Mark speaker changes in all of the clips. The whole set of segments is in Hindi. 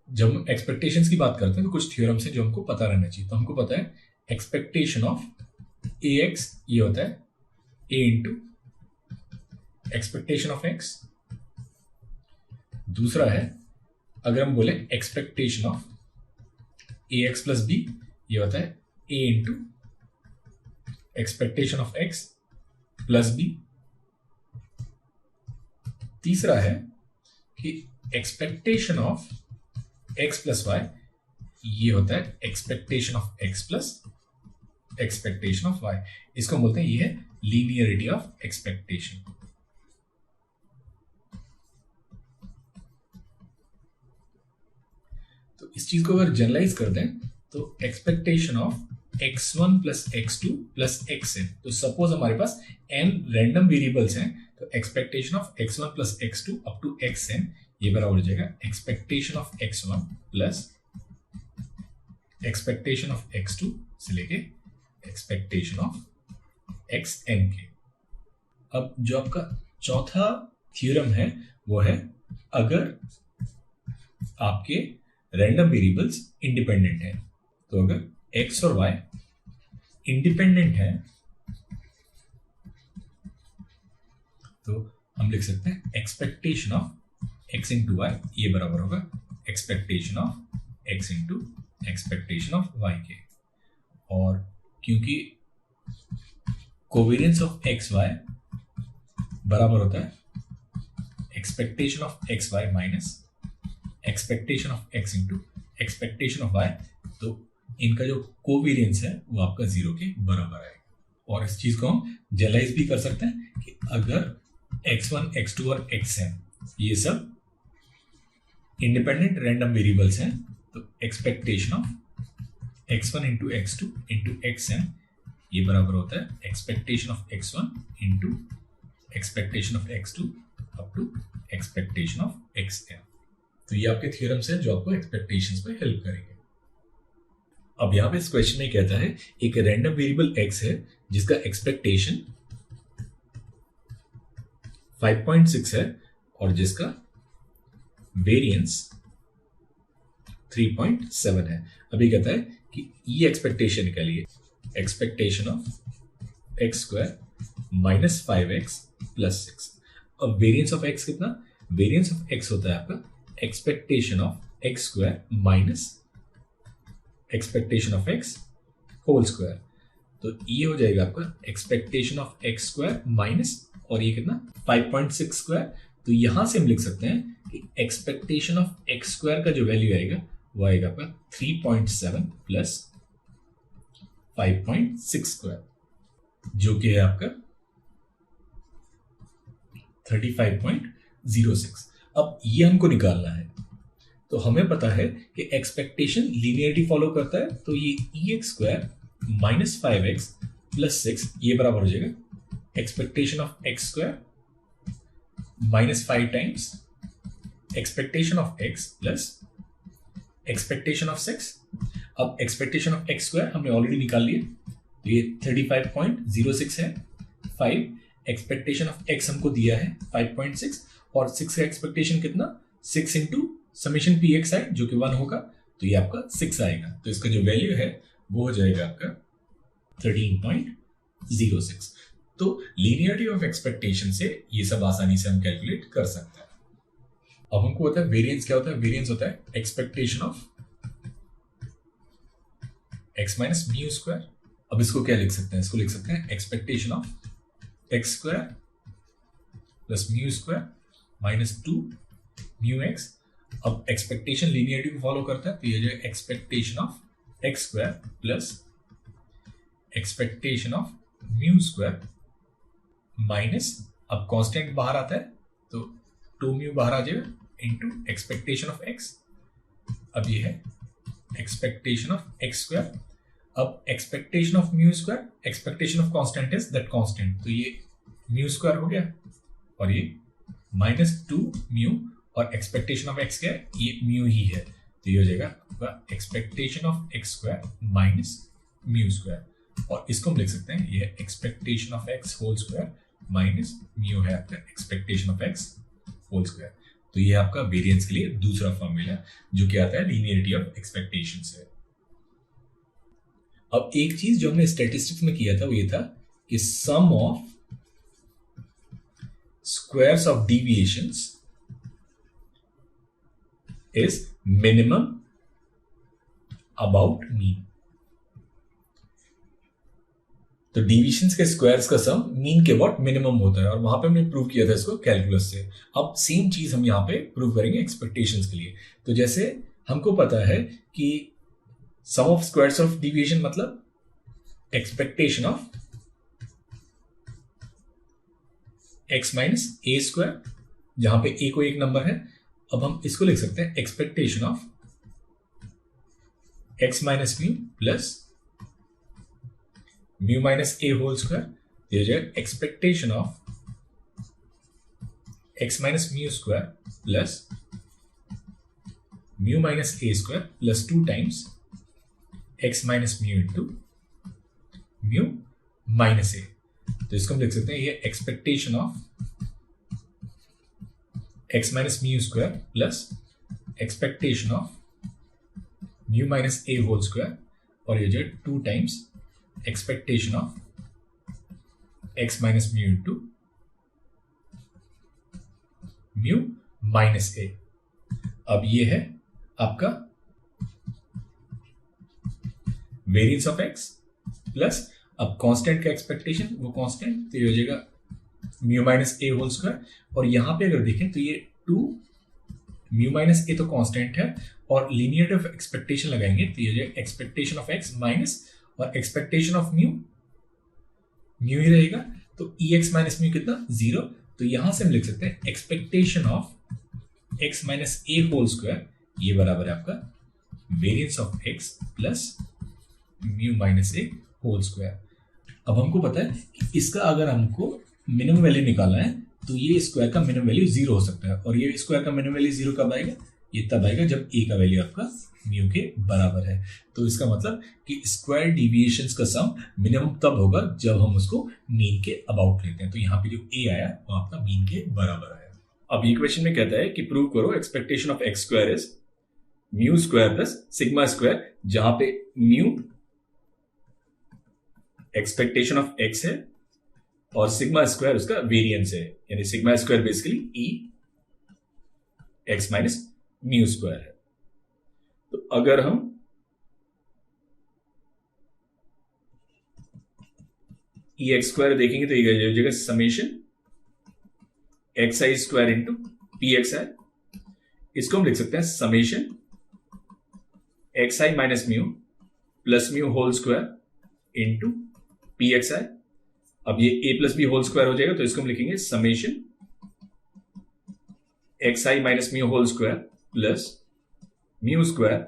Speaker 1: जब हम एक्सपेक्टेशंस की बात करते हैं तो कुछ थ्योरम्स हैं जो हमको पता रहना चाहिए। तो हमको पता है एक्सपेक्टेशन ऑफ ए एक्स ये होता है a into expectation of x. दूसरा है अगर हम बोले expectation of a x plus b ये होता है a into expectation of x plus b. तीसरा है कि expectation of x plus Y ये होता है expectation of x plus expectation of y. इसको बोलते हैं ये है लीनियरिटी ऑफ एक्सपेक्टेशन। तो इस चीज को अगर जनरलाइज कर दें तो expectation of x1 plus x2 plus xn। तो सपोज हमारे पास n रैंडम वेरिएबल्स हैं तो expectation of x1 plus x2 up to xn ये बराबर हो जाएगा expectation of x1 plus expectation of x2 से लेके एक्सपेक्टेशन ऑफ xn के। अब जो आपका चौथा थ्योरम है वो है अगर आपके रैंडम वेरिएबल्स इंडिपेंडेंट हैं। तो अगर x और y इंडिपेंडेंट है तो हम लिख सकते हैं expectation of x into Y ये बराबर होगा expectation of x into expectation of y के। और क्योंकि कोवेरियंस ऑफ एक्स वाई बराबर होता है expectation of x Y minus expectation of X into expectation of Y, तो इनका जो कोवेरियंस है वो आपका 0 के बराबर है। और इस चीज को हम जनरलाइज भी कर सकते हैं कि अगर x1, x2 और xn ये सब इंडिपेंडेंट रैंडम वेरिएबल्स हैं तो expectation of x1 into x2 into xn ये बराबर होता है expectation of x1 into expectation of x2 up to expectation of xn। तो ये आपके थ्योरम्स हैं जो आपको एक्सपेक्टेशंस पे हेल्प करेंगे। अब यहां पे इस क्वेश्चन में कहता है एक रैंडम वेरिएबल x है जिसका एक्सपेक्टेशन 5.6 है और जिसका वेरिएंस 3.7 है। अभी कहता है कि ये एक्सपेक्टेशन निकालिए expectation of X square minus 5x plus 6। अब वेरिएंस ऑफ x कितना? वेरिएंस ऑफ x होता है आपका expectation of X square minus expectation of X whole square. तो ये हो जाएगा आपका expectation of X square minus और ये कितना 5.6 स्क्वायर। तो यहां से हम लिख सकते हैं कि एक्सपेक्टेशन ऑफ एक्स स्क्वायर का जो वैल्यू आएगा वो आएगा आपका 3.7 प्लस 5.6 स्क्वायर जो कि है आपका 35.06। अब ये हमको निकालना है तो हमें पता है कि एक्सपेक्टेशन लीनियरिटी फॉलो करता है। तो ये e x square minus 5x plus 6 ये बराबर हो जाएगा expectation of X square minus 5 times expectation of x plus expectation of 6। अब एक्सपेक्टेशन ऑफ एक्स स्क्वायर हमने ऑलरेडी निकाल लिया तो ये 35.06 है। 5 एक्सपेक्टेशन ऑफ x हमको दिया है 5.6 और 6 का एक्सपेक्टेशन कितना 6 इंटू समेशन पी एक्स है जो कि 1 होगा तो ये आपका 6 आएगा। तो इसका जो वैल्यू है वो हो जाएगा आपका 13.06। तो लीनियरिटी ऑफ एक्सपेक्टेशन से ये सब आसानी से हम कैलकुलेट कर सकते हैं। अब हमको पता है वेरिएंस क्या होता है। वेरिएंस होता है expectation of x minus mu square. अब इसको क्या लिख सकते हैं? इसको लिख सकते हैं expectation of X square plus mu square minus 2 mu x. अब एक्सपेक्टेशन लीनियरिटी को फॉलो करता है तो ये जो expectation of X square plus expectation of mu square minus अब कांस्टेंट बाहर आता है तो 2 म्यू बाहर आ जाएगा इनटू एक्सपेक्टेशन ऑफ एक्स। अब ये है एक्सपेक्टेशन ऑफ एक्स स्क्वायर। अब expectation of mu square expectation of constant is that constant तो ये म्यू स्क्वायर हो गया और ये माइनस 2 म्यू और एक्सपेक्टेशन ऑफ एक्स क्या है ये म्यू ही है तो ये हो जाएगा आपका expectation of X square minus mu square. और इसको हम लिख सकते हैं ये expectation of X whole square minus mu है आपका expectation of X whole square. तो ये आपका वेरिएंस के लिए दूसरा फॉर्मूला जो कि आता है लीनियरिटी ऑफ एक्सपेक्टेशन से। अब एक चीज जो हमने स्टैटिस्टिक्स में किया था वो ये था कि sum of squares of deviations is minimum about mean. तो डिविएशंस के स्क्वायर्स का सम मीन के अबाउट मिनिमम होता है और वहां पे हमने प्रूव किया था इसको कैलकुलस से। अब सेम चीज हम यहां पे प्रूव करेंगे एक्सपेक्टेशंस के लिए। तो जैसे हमको पता है कि sum of squares of deviation मतलब expectation of x minus a square, जहां पे a को एक नंबर है। अब हम इसको लिख सकते हैं expectation of x minus mu plus mu minus A whole square. ये हो जाएगा expectation of x minus mu square plus mu minus a square plus 2 times x minus mu into mu minus a. तो इसको हम लिख सकते हैं ये expectation of x minus mu square plus expectation of mu minus A whole square और ये जो 2 times expectation of x minus mu into mu minus ए। अब ये है आपका वेरिएंस ऑफ x प्लस अब कांस्टेंट का एक्सपेक्टेशन वो कांस्टेंट, तो ये हो जाएगा म्यू माइनस ए होल स्क्वायर। और यहां पे अगर देखें तो ये 2 म्यू माइनस ए तो कांस्टेंट है और लीनियरिटी ऑफ एक्सपेक्टेशन लगाएंगे तो ये हो जाएगा एक्सपेक्टेशन ऑफ x माइनस और एक्सपेक्टेशन ऑफ म्यू म्यू ही रहेगा। तो ई एक्स माइनस म्यू कितना 0। तो यहां से हम लिख सकते हैं expectation of x minus A whole square ये बराबर है आपका variance of x plus mu minus A whole square. अब हमको पता है कि इसका अगर हमको मिनिमम वैल्यू निकालना है तो ये स्क्वायर का मिनिमम वैल्यू 0 हो सकता है और ये स्क्वायर का मिनिमम वैल्यू 0 कब आएगा, ये तब आएगा जब a का वैल्यू आपका म्यू के बराबर है। तो इसका मतलब कि स्क्वायर डिविएशंस का सम मिनिमम तब होगा जब हम उसको मीन के अबाउट लेते हैं। तो यहाँ पे जो a आया वो आपका मीन के बराबर आया। अब ये क्वेश्चन में कहता है कि प्रूव करो expectation of x square is mu square plus sigma square, जहां पे म्यू एक्सपेक्टेशन ऑफ x है और सिग्मा स्क्वायर उसका वेरिएंस है, यानी सिग्मा स्क्वायर बेसिकली ई एक्स माइनस म्यू स्क्वायर है। तो अगर हम ई एक्स स्क्वायर देखेंगे तो ये हो जाएगा summation x i square into p x i. इसको हम लिख सकते हैं summation x i minus mu plus mu whole square into p x i. अब ये a plus b whole square हो जाएगा तो इसको हम लिखेंगे summation x i minus mu whole square plus mu square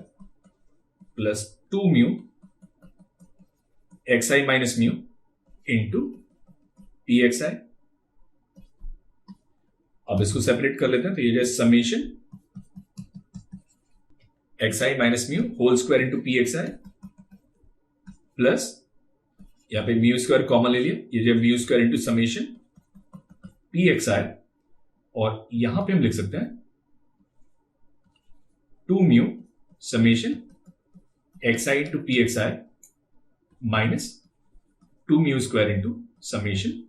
Speaker 1: plus 2 mu x i minus mu into p x i. अब इसको सेपरेट कर लेते हैं तो ये जैसे summation x i minus mu whole square into p x i plus यहां पे म्यू स्क्वायर कॉमन ले लिया, ये जो mu square into summation p x i और यहां पे हम लिख सकते हैं 2 mu summation x i into p x i minus 2 mu square into summation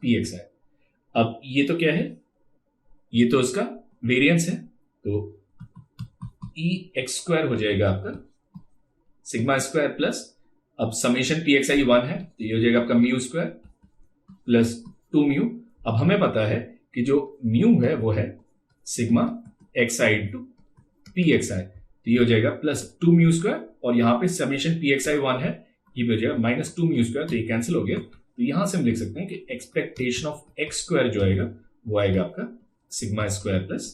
Speaker 1: p x i. अब ये तो क्या है, ये तो उसका वेरिएंस है, तो ई एक्स स्क्वायर हो जाएगा आपका सिग्मा स्क्वायर प्लस अब समेशन पी एक्स आई 1 है तो ये हो जाएगा आपका म्यू स्क्वायर प्लस 2 म्यू। अब हमें पता है कि जो म्यू है वो है sigma x i into p x आई, तो ये हो जाएगा प्लस 2 म्यू स्क्वायर और यहां पे समेशन पी एक्स आई 1 है, ये हो जाएगा माइनस 2 म्यू स्क्वायर, तो ये कैंसिल हो गया। तो यहां से हम लिख सकते हैं कि एक्सपेक्टेशन ऑफ एक्स स्क्वायर जो आएगा वो आएगा आपका sigma square plus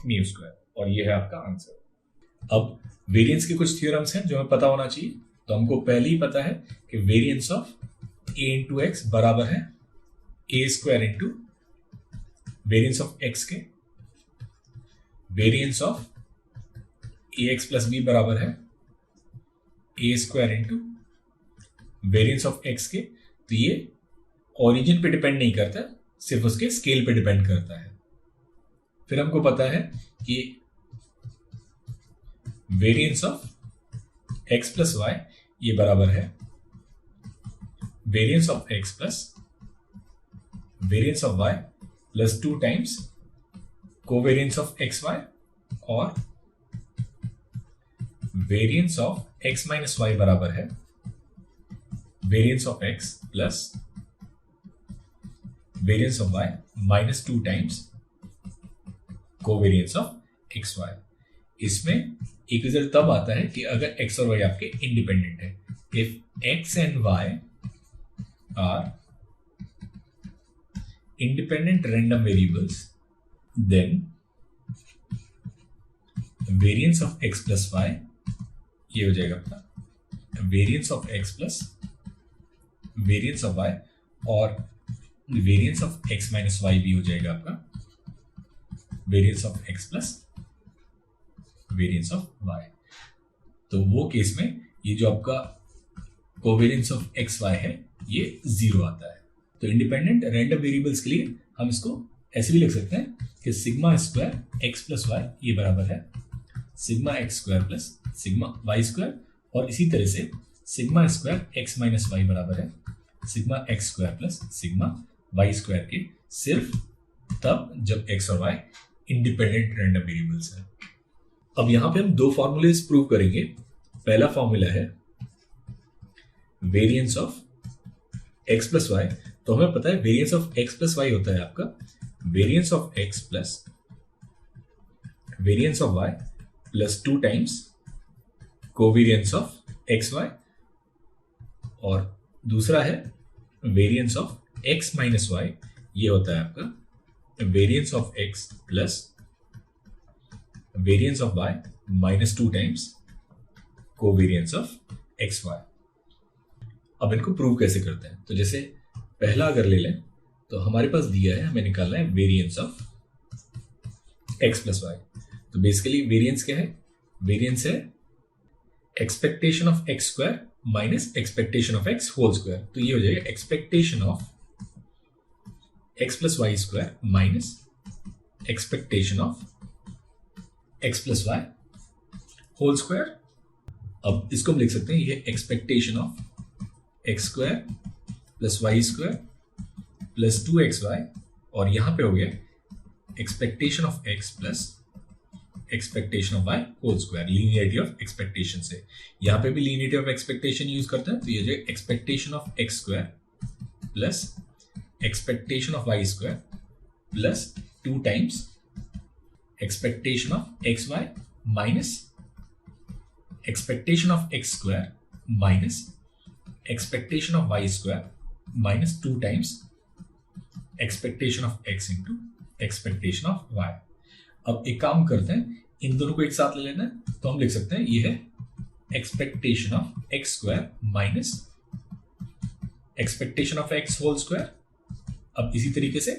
Speaker 1: mu square और ये है आपका आंसर। अब वेरिएंस के कुछ थ्योरम्स हैं जो हमें पता होना चाहिए। तो हमको पहले ही पता है कि variance of a into x बराबर है a square into variance of x के, variance of a x plus b बराबर है a square into variance of x के। तो ये ओरिजिन पे डिपेंड नहीं करता, सिर्फ उसके स्केल पे डिपेंड करता है। फिर हमको पता है कि variance of x plus Y ये बराबर है variance of x plus variance of y plus 2 times covariance of x Y और variance of x minus Y बराबर है variance of x plus variance of y minus 2 times covariance of x y. इसमें एक रिजल्ट तब आता है कि अगर x और y आपके इंडिपेंडेंट है। If x and y are independent random variables then variance of x plus Y ये हो जाएगा अपना variance of x plus variance of y और variance of x minus Y भी हो जाएगा आपका variance of x plus variance of y। तो वो केस में ये जो आपका कोवेरिएंस ऑफ एक्स वाई है ये 0 आता है। तो इंडिपेंडेंट रैंडम वेरिएबल्स के लिए हम इसको ऐसे भी लिख सकते हैं कि sigma square X plus Y ये बराबर है sigma X square plus sigma Y square और इसी तरह से sigma square X minus Y बराबर है sigma X square plus sigma Y square के सिर्फ तब जब एक्स और वाई इंडिपेंडेंट रैंडम वेरिएबल्स हैं। अब यहां पे हम दो फॉर्मूलेस प्रूव करेंगे। पहला फॉर्मूला है variance of x plus Y. तो हमें पता है variance of x plus Y होता है आपका variance of x plus variance of Y plus 2 times covariance of x Y और दूसरा है variance of x minus Y ये होता है आपका variance of x plus variance of Y minus 2 times covariance of x Y. अब इनको प्रूव कैसे करते हैं? तो जैसे पहला अगर ले लें तो हमारे पास दिया है हमें निकालना है variance of x plus Y. तो बेसिकली वेरिएंस क्या है? वेरिएंस है expectation of X square minus expectation of X whole square. तो ये हो जाएगा expectation of x plus Y square minus expectation of x plus Y whole square. अब इसको हम लिख सकते हैं ये expectation of X square plus Y square plus 2xy और यहां पे हो गया expectation of x plus expectation of Y whole square linearity of expectation से। यहां पे भी लीनियरिटी ऑफ एक्सपेक्टेशन यूज करते हैं। तो ये जो expectation of X square plus expectation of Y square plus 2 times expectation of x Y minus expectation of X square minus expectation of Y square minus 2 times expectation of X into expectation of Y. अब एक काम करते हैं इन दोनों को एक साथ ले लेना है। तो हम लिख सकते हैं ये है expectation of X square minus expectation of X whole square. अब इसी तरीके से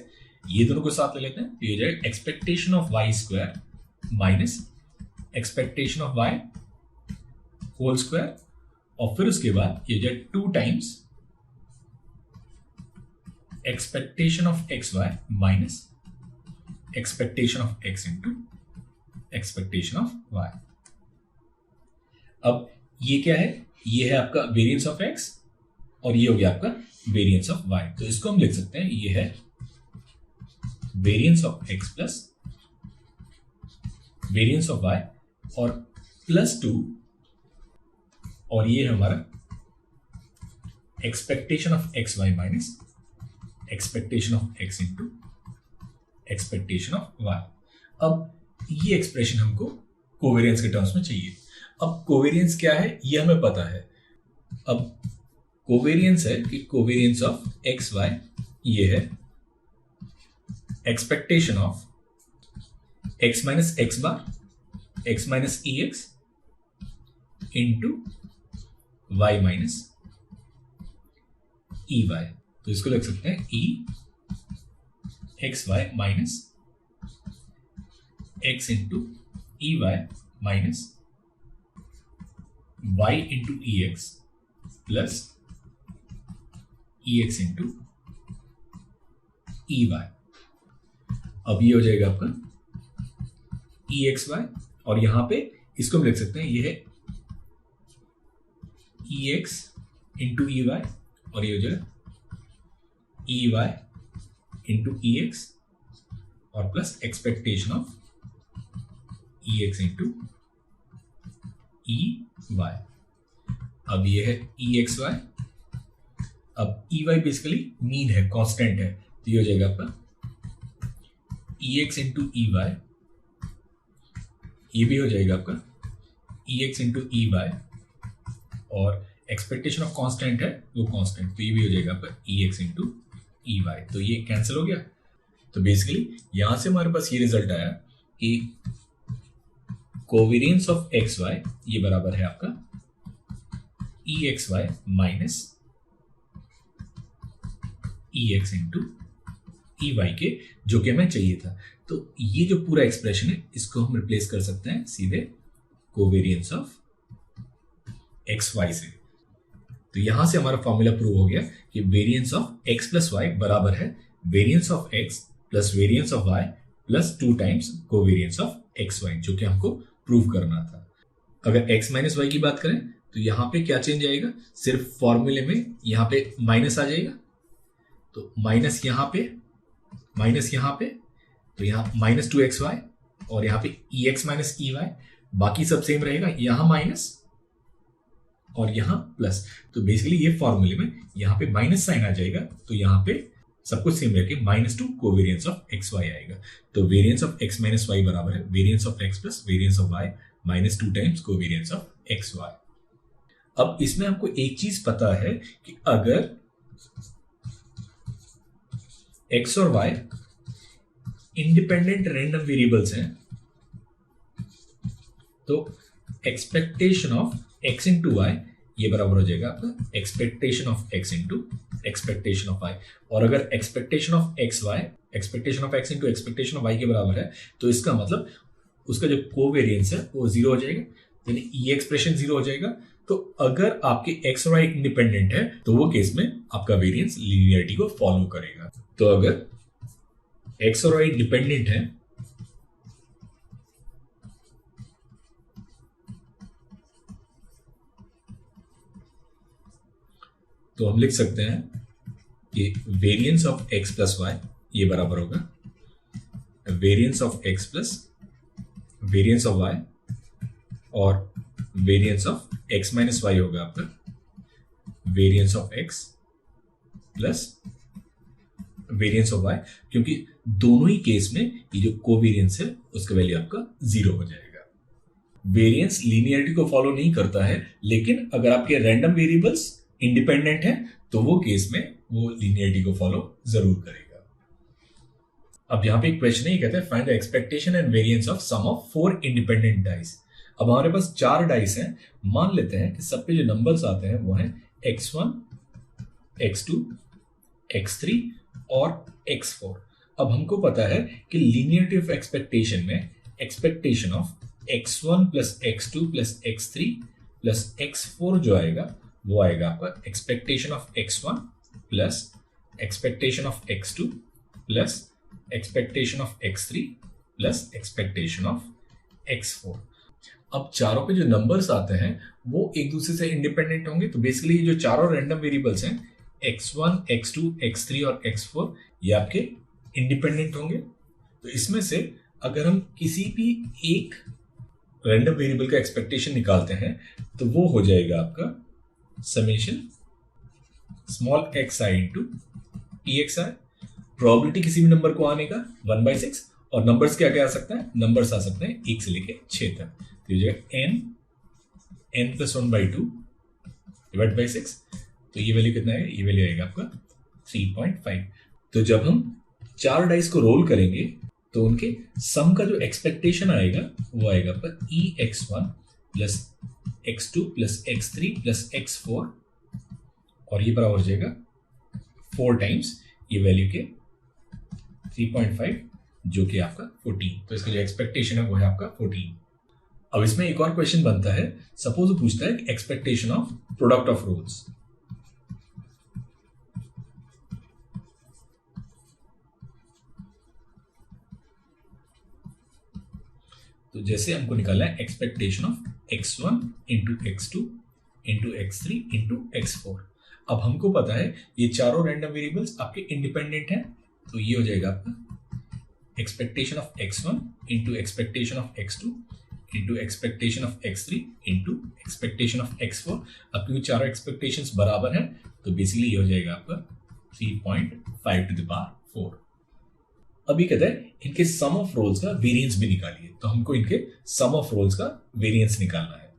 Speaker 1: ये दोनों को साथ ले लेते हैं। ये जाएगा expectation of Y square minus expectation of Y whole square और फिर उसके बाद ये जाए 2 times expectation of x Y minus expectation of X into expectation of Y. अब ये क्या है? ये है आपका वेरिएंस ऑफ एक्स और ये हो गया आपका वेरिएंस ऑफ वाई। तो इसको हम लिख सकते हैं ये है variance of x plus variance of Y और प्लस 2 और ये है हमारा expectation of x Y minus expectation of X into expectation of Y. अब ये एक्सप्रेशन हमको कोवेरिएंस के टर्म्स में चाहिए। अब कोवेरिएंस क्या है ये हमें पता है। अब कोवेरिएंस है कि कोवेरिएंस ऑफ एक्स वाई ये है expectation of x minus x bar x minus e x into y minus e y. तो इसको लिख सकते हैं e x Y minus x into ई वाई माइनस वाई इंटू ई x plus e x into E Y. अब ये हो जाएगा आपका ई एक्स वाई, और यहां पे इसको हम लिख सकते हैं, ये है ई एक्स इंटू ई वाई, और ये हो जाएगा ई वाई इंटू ई एक्स, और plus expectation of E x into E Y. अब ये है ई एक्स वाई, अब ई वाई बेसिकली मीन है, कांस्टेंट है, तो ये हो जाएगा आपका ई एक्स इंटू ई वाई, ये भी हो जाएगा आपका ई एक्स इंटू ई वाई, और एक्सपेक्टेशन ऑफ कांस्टेंट है वो कांस्टेंट, तो ये भी हो जाएगा आपका ई एक्स इंटू ई वाई, तो ये कैंसिल हो गया। तो बेसिकली यहां से हमारे पास ये रिजल्ट आया कि कोवेरियंस ऑफ एक्स वाई ये बराबर है आपका E x Y minus e x into E Y के, जो कि हमें चाहिए था। तो ये जो पूरा एक्सप्रेशन है इसको हम रिप्लेस कर सकते हैं सीधे कोवेरियंस ऑफ एक्स वाई से। तो यहां से हमारा फॉर्मूला प्रूव हो गया कि variance of x plus Y बराबर है variance of x plus variance of Y plus 2 times covariance of x Y, जो कि हमको प्रूव करना था। अगर एक्स माइनस वाई की बात करें तो यहां पे क्या चेंज आएगा, सिर्फ फॉर्मूले में यहां पे माइनस आ जाएगा, तो माइनस यहां पे, तो यहां माइनस 2xy, और यहां पे ex माइनस ई वाई, बाकी सब सेम रहेगा, यहां माइनस और यहां प्लस। तो बेसिकली ये फॉर्मूले में यहां पे माइनस साइन आ जाएगा, तो यहां पे सब कुछ सेम रहेगा, -2 कोवेरियंस ऑफ एक्स वाई आएगा। तो variance of x minus Y बराबर है variance of x plus variance of Y -2 times covariance of x Y. अब इसमें हमको एक चीज पता है कि अगर एक्स और वाई इंडिपेंडेंट रैंडम वेरिएबल्स हैं तो expectation of X into Y ये बराबर हो जाएगा आपका expectation of X into expectation of Y. और अगर expectation of X into expectation of Y के बराबर है तो इसका मतलब उसका जो कोवेरियंस है वो जीरो हो जाएगा, यानी ये एक्सप्रेशन जीरो हो जाएगा। तो अगर आपके एक्स और वाई इंडिपेंडेंट है तो वो केस में आपका वेरियंस लीनियरिटी को फॉलो करेगा। तो अगर एक्स और वाई डिपेंडेंट है तो हम लिख सकते हैं कि variance of x plus Y ये बराबर होगा variance of x plus variance of Y, और variance of x minus y होगा आपका variance of x plus variance of y, क्योंकि दोनों ही केस में ये जो कोवेरियंस है उसका वैल्यू आपका जीरो हो जाएगा। वेरियंस लीनियरिटी को फॉलो नहीं करता है, लेकिन अगर आपके रैंडम वेरिएबल्स इंडिपेंडेंट है तो वो केस में वो लीनियरिटी को फॉलो जरूर करेगा। अब यहां पे एक क्वेश्चन है, ये कहता है find the expectation and variance of sum of 4 independent dice. अब हमारे पास 4 डाइस हैं, मान लेते हैं कि सब पे जो नंबर्स आते हैं वो हैं x1, x2, x3 और x4। अब हमको पता है कि लीनियरिटी ऑफ एक्सपेक्टेशन में expectation of x1 plus x2 plus x3 plus x4 जो आएगा वो आएगा आपका expectation of x1 plus expectation of x2 plus expectation of x3 plus expectation of x4। अब चारों पे जो नंबर्स आते हैं वो एक दूसरे से इंडिपेंडेंट होंगे, तो बेसिकली जो चारों रैंडम वेरिएबल्स हैं x1, x2, x3 और x4 ये आपके इंडिपेंडेंट होंगे। तो इसमें से अगर हम किसी भी एक रैंडम वेरिएबल का एक्सपेक्टेशन निकालते हैं तो वो हो जाएगा आपका summation small xi into pxi। Probability किसी भी नंबर को आने का 1/6, और नंबर्स क्या क्या आ सकता है, नंबर्स आ सकते हैं 1 से लेके 6 तक। तो ये n प्लस 1/2 डिवाइड बाई 6, तो ये वैल्यू कितना है, ये वैल्यू आएगा आपका 3.5। तो जब हम 4 डाइस को रोल करेंगे तो उनके सम का जो एक्सपेक्टेशन आएगा वो आएगा आपका ex1 plus x2 plus x3 plus x4, और ये बराबर हो जाएगा 4 टाइम्स ये वैल्यू के 3.5 जो कि आपका 14। तो इसका जो एक्सपेक्टेशन है वो है आपका 14। अब इसमें एक और क्वेश्चन बनता है, सपोज पूछता है expectation of product of rolls. तो जैसे हमको निकालना है expectation of x1 into x2 into x3 into x4। अब हमको पता है ये चारों रैंडम वेरिएबल्स आपके इंडिपेंडेंट हैं, तो ये हो जाएगा आपका expectation of x1 into expectation of x2 into expectation of x3 into expectation of x4। अब क्योंकि चारों एक्सपेक्टेशंस बराबर हैं तो बेसिकली ये हो जाएगा आपका 3.5 टू द पावर 4। अभी कहते हैं इनके सम ऑफ रोल्स का वेरिएंस भी निकालिए, तो हमको इनके सम ऑफ रोल्स का वेरिएंस निकालना है।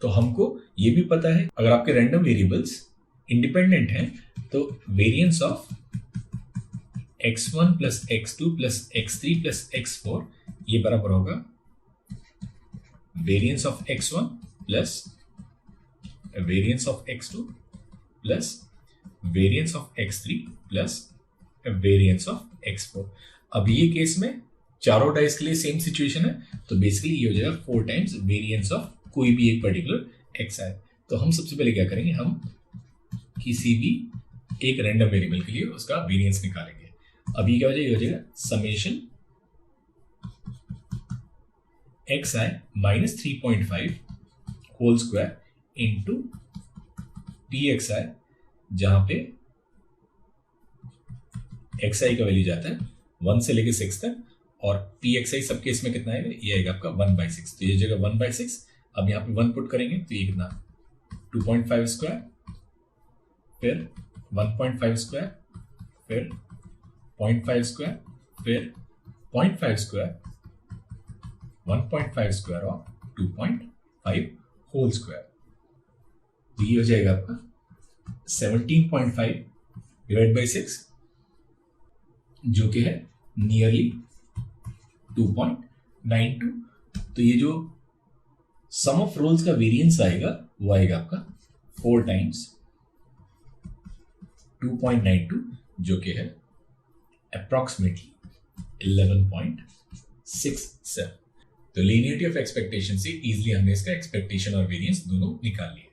Speaker 1: तो हमको ये भी पता है अगर आपके रैंडम वेरिएबल्स इंडिपेंडेंट हैं तो variance of x1 plus x2 plus x3 plus x4 ये बराबर होगा variance of x1 plus variance of x2 plus variance of x3 plus variance of x4। अब ये केस में चारों डाइस के लिए सेम सिचुएशन है, तो बेसिकली ये हो जाएगा 4 टाइम्स वेरिएंस ऑफ कोई भी एक पर्टिकुलर xi। तो हम सबसे पहले क्या करेंगे, हम किसी भी एक रैंडम वेरिएबल के लिए उसका वेरिएंस निकालेंगे। अब ये क्या हो जाएगा, ये हो जाएगा summation xi minus 3.5 whole square into pxi, जहां पे xi का वैल्यू जाता है 1 से लेके 6 तक, और pxi सब केस में कितना आएगा, ये आएगा आपका 1/6। तो ये जगह 1/6, अब यहाँ पे 1 पुट करेंगे तो ये कितना 2.5 स्क्वायर, फिर 1.5 स्क्वायर, फिर 0.5 स्क्वायर, फिर 0.5 स्क्वायर, 1.5 स्क्वायर और 2.5 होल स्क्वायर। तो ये हो जाएगा आपका 17.5 डिवाइड बाई 6, जो कि है नियरली 2.92। तो ये जो सम ऑफ रोल्स का वेरिएंस आएगा वो आएगा आपका 4 टाइम्स 2.92, जो कि है अप्रॉक्सीमेटली 11.67। तो लीनियरिटी ऑफ एक्सपेक्टेशन से इजीली हमने इसका एक्सपेक्टेशन और वेरिएंस दोनों निकाल लिया।